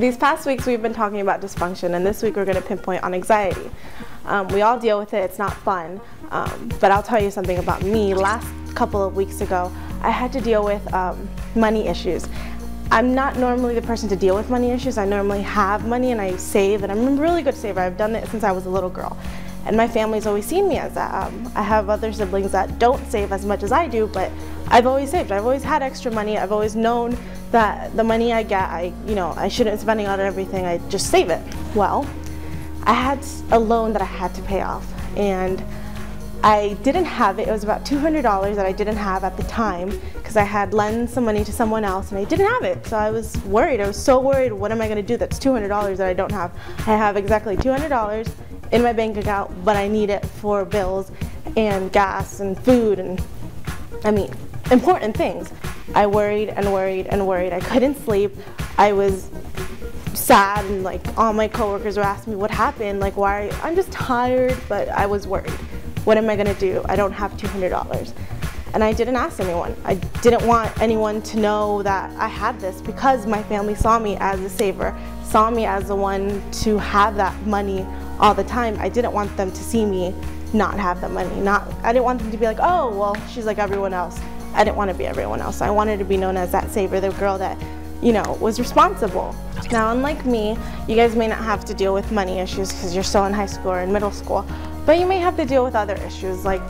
These past weeks we've been talking about dysfunction, and this week we're going to pinpoint on anxiety. We all deal with it, it's not fun, but I'll tell you something about me. Last couple of weeks ago, I had to deal with money issues. I'm not normally the person to deal with money issues. I normally have money and I save, and I'm a really good saver. I've done it since I was a little girl. And my family's always seen me as that. I have other siblings that don't save as much as I do, but I've always saved. I've always had extra money. I've always known that the money I get, I shouldn't be spending on everything. I just save it. Well, I had a loan that I had to pay off, and I didn't have it. It was about $200 that I didn't have at the time because I had lent some money to someone else and I didn't have it. So I was worried. I was so worried. What am I going to do? That's $200 that I don't have. I have exactly $200 in my bank account, but I need it for bills and gas and food and, important things. I worried and worried and worried. I couldn't sleep. I was sad, and all my coworkers were asking me what happened, why. I'm just tired, but I was worried. What am I gonna do? I don't have $200. And I didn't ask anyone. I didn't want anyone to know that I had this because my family saw me as a saver, saw me as the one to have that money all the time. I didn't want them to see me not have the money. I didn't want them to be like, oh, well, she's like everyone else. I didn't want to be everyone else. I wanted to be known as that saver, the girl that, was responsible. Now, unlike me, you guys may not have to deal with money issues because you're still in high school or in middle school, but you may have to deal with other issues, like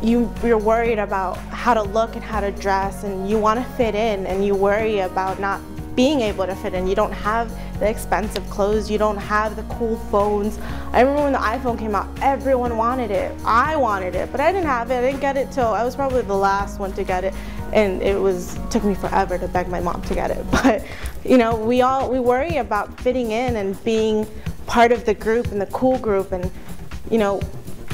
you're worried about how to look and how to dress, and you want to fit in, and you worry about not being able to fit in. You don't have the expensive clothes, you don't have the cool phones. I remember when the iPhone came out, everyone wanted it. I wanted it, but I didn't have it. I didn't get it till I was probably the last one to get it, and it took me forever to beg my mom to get it. But we worry about fitting in and being part of the group and the cool group, and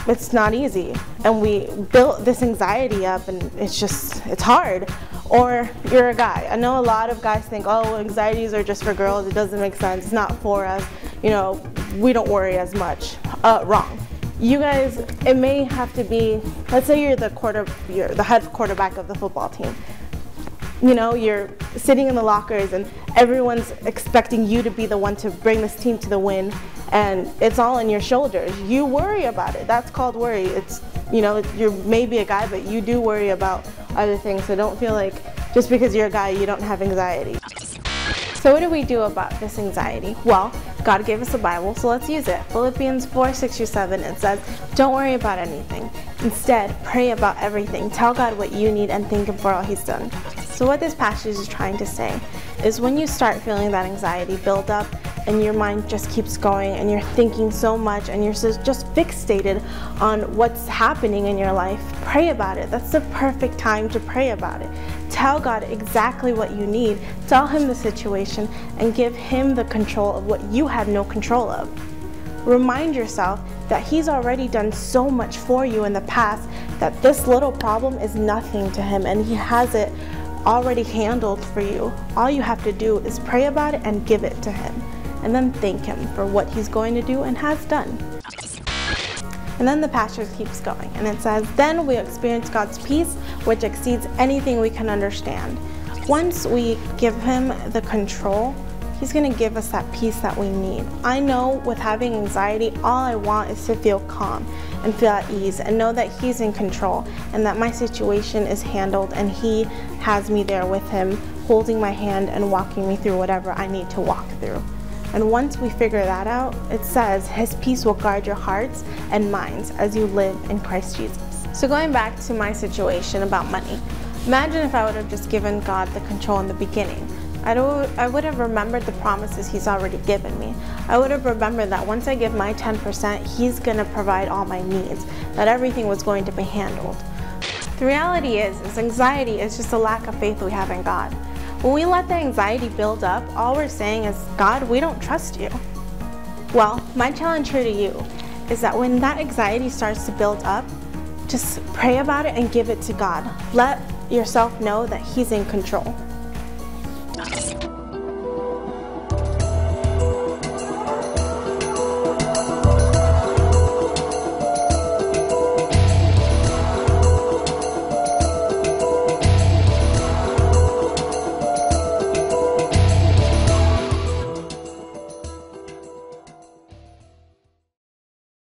it's not easy, and we built this anxiety up, and it's hard. Or you're a guy. I know a lot of guys think, oh, anxieties are just for girls, it doesn't make sense, it's not for us, we don't worry as much. Wrong. You guys, it may have to be, let's say you're the head quarterback of the football team. You're sitting in the lockers and everyone's expecting you to be the one to bring this team to the win, and it's all on your shoulders. You worry about it. That's called worry. It's, you're maybe a guy, but you do worry about other things, so don't feel like just because you're a guy you don't have anxiety. So what do we do about this anxiety? Well, God gave us a Bible, so let's use it. Philippians 4:6-7, it says, don't worry about anything. Instead, pray about everything. Tell God what you need and thank Him for all He's done. So what this passage is trying to say is when you start feeling that anxiety build up and your mind just keeps going and you're thinking so much and you're just fixated on what's happening in your life, pray about it. That's the perfect time to pray about it. Tell God exactly what you need. Tell Him the situation and give Him the control of what you had no control of. Remind yourself that He's already done so much for you in the past that this little problem is nothing to Him, and He has it already handled for you. All you have to do is pray about it and give it to Him, and then thank Him for what He's going to do and has done. And then the passage keeps going, and it says, then we experience God's peace, which exceeds anything we can understand. Once we give Him the control, He's going to give us that peace that we need. I know with having anxiety, all I want is to feel calm and feel at ease and know that He's in control and that my situation is handled and He has me there with Him, holding my hand and walking me through whatever I need to walk through. And once we figure that out, it says His peace will guard your hearts and minds as you live in Christ Jesus. So going back to my situation about money, imagine if I would have just given God the control in the beginning. I would have remembered the promises He's already given me. I would have remembered that once I give my 10%, He's going to provide all my needs, that everything was going to be handled. The reality is anxiety is just a lack of faith we have in God. When we let the anxiety build up, all we're saying is, God, we don't trust you. Well, my challenge here to you is that when that anxiety starts to build up, just pray about it and give it to God. Let yourself know that He's in control.